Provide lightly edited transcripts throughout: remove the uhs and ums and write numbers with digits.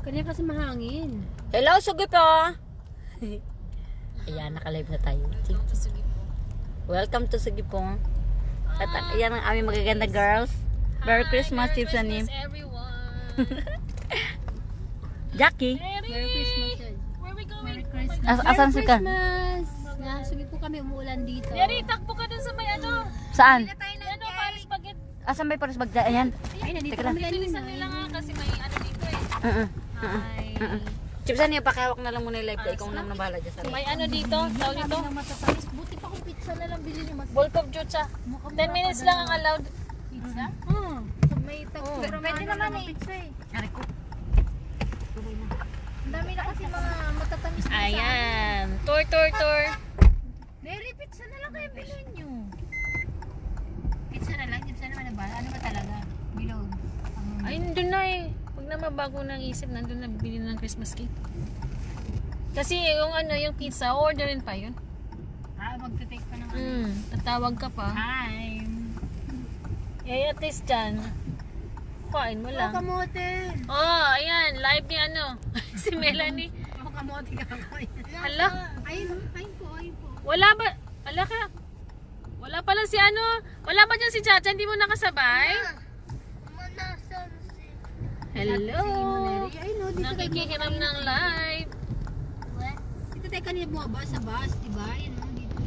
Kanya kasi mahangin. Hello, Sugi po. Ayan, naka-live na tayo. Welcome to Sugi po. At ayan ang aming magaganda girls. Merry Christmas, Tips and Nim. Everyone. Jackie. Merry Christmas. Where we going? Merry Christmas. Asan si ka? Christmas. Nasugi po kami umuulan dito. Mary, takbo ka dun sa may ano. Saan? Ano, Paris Baguette. Asan may pares bagda? Ayan. Ay, nandito Teka lang. kami Bilisan kanina. nila nga kasi may ano dito eh. Hi. Tips and Nim, pakihawak na lang muna yung live ko. Ikaw nang nabahala dyan sa live. May ano dito, tawag dito. Ang matatamis. Buti pa kung pizza na lang bilhin mo. Bulk of jutsa. 10 minutes lang ang allowed. Pizza? So, may Oh. pwede naman eh. Pizza eh. Ang dami na kasi mga matatamis na Ayan. Tour, tour, tour. Mary, pizza na lang kayo bilhin nyo. Pizza na lang? Pizza naman na ba? Ano ba talaga? Bilog. Ay, nandun na eh. Huwag na mabago ng isip, nandun na bili ng Christmas cake. Kasi yung ano, yung pizza, orderin pa yun. Magte-take pa ng Tatawag ka pa. time. Eh, at least dyan. Kain mo lang. Kamote. Oh, ayan. Live ni ano. Si Melanie. Kamote ka. Hala. Ayun po. Wala ba? Ala ka. Wala pala si ano. Wala ba dyan si Chacha? Hindi mo nakasabay? Hello. Ay no, dito tayo Nakikihiram ng live. Dito tayo kanina bumaba sa bus, diba? Yan o, dito.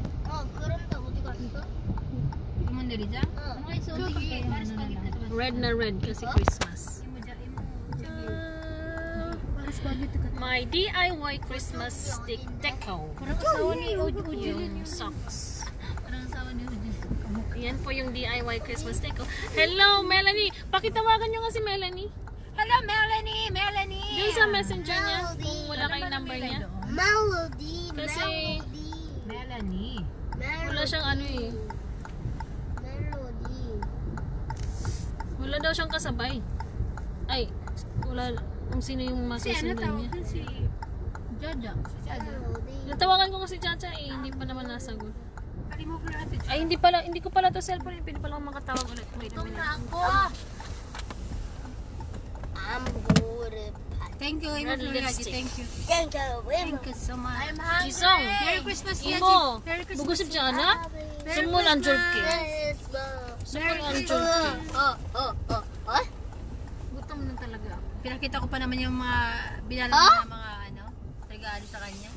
Imo na rin dyan? Okay, so sige. Para sa pagkita sa bus. Red na red kasi Christmas. Imo dyan, imo. Para sa pagkita ka. My DIY Christmas stick deco. Parang asawa ni Ojo Yung socks. Parang asawa ni Ojo. Ayan po yung DIY Christmas deco. Hello, Melanie. Pakitawagan nyo nga si Melanie. Hello, Melanie! Doon sa messenger niya. Kung wala kayong number niya. Melody, Kasi Melanie. wala siyang ano eh. Melody. Wala daw siyang kasabay. Ay, wala kung sino yung masusundan niya. Si Jaja. Si Jaja. Natawagan ko kasi Chacha eh, hindi pa naman nasagot. Pali mo pala natin. Ay, hindi ko pala to cellphone, hindi pala ako makatawag ulit. Wait a minute. I'm good. Thank you, Imo Red Floriagi. lipstick. Thank you. Thank you. Thank you so much. Jisong, Merry Christmas, Yaji. Imo, Merry Christmas. bugusip siya anak? Sumul ang jerky. Sumul ang jerky. Gutom na talaga ako. Pinakita ko pa naman yung mga binalan na mga ano, regalo sa kanya.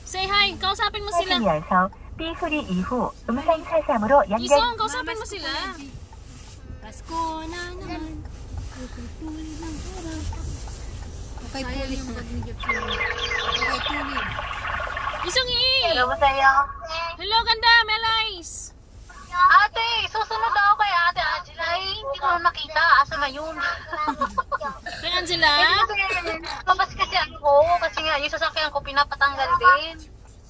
Say hi, kausapin mo sila. 열서 B 소리 이후 음성 살삼으로 연결. Jisong, kausapin mo sila. Pasko na naman. Tuloy ng araw. Okay, tuloy yung bag ni Jepson. Okay, tuloy. Jisong 여보세요. Hello, ganda, Melais. ate, susunod ako kay ate Angela. Hindi ko na nakita. Asa na yun? Kay Angela. Mabas kasi ako. Kasi nga, yung sasakyan ko pinapatanggal din.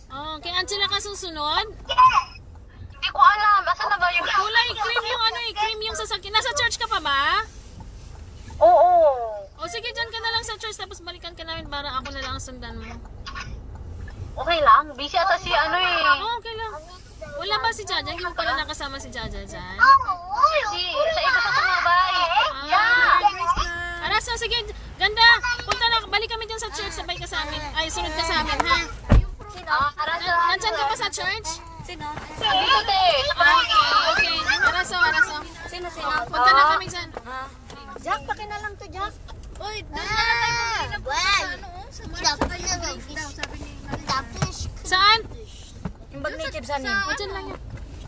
Oh, kay Angela ka susunod. Hindi ko alam. Asa na ba yun? Kulay cream yung ano eh, cream yung sasakyan. Nasa church ka pa ba? Oo. O sige, dyan ka na lang sa church tapos balikan ka namin para ako na lang ang sundan mo. Okay lang. Busy ata si ano eh. Oh, okay lang. Wala ba si Jaja? Hindi mo pala nakasama si Jaja dyan? Si, sa iba sa tumabay. Aras na, sige. Ganda. Punta na, balik kami dyan sa church. Sabay ka sa amin. Ay, sunod ka sa amin, ha? Nandyan ka pa sa church? Sino? Ate. Okay. Araso. Sino? Punta na kami dyan. Jack, pakin na lang to, Jack. Uy, doon na lang tayo pumili na po sa ano, sa Stop. sabi ni Saan? Yung bag ni Tips and Nim. O, dyan lang yan.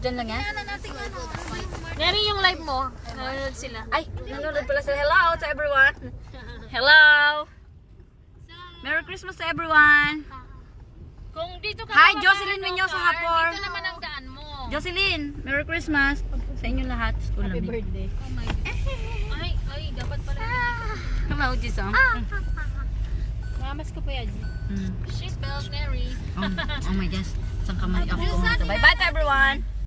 Dyan lang yan. Ano natin ano? Nari yung live mo. Nanonood sila. Ay, nanonood pala sila. Hello to everyone. Hello. Merry Christmas to everyone. Kung dito ka Hi, naman, Jocelyn Menyosa car, Hapor. Dito naman ang daan mo. Jocelyn, Merry Christmas. Sa inyo lahat. School Happy namin. birthday. Oh my God. Ay, dapat pala. Hello, Jisong. Mamas ko pa yan. Mm. She's Belle Mary. Oh my gosh. Saan ka man ako pumunta. Bye-bye to everyone.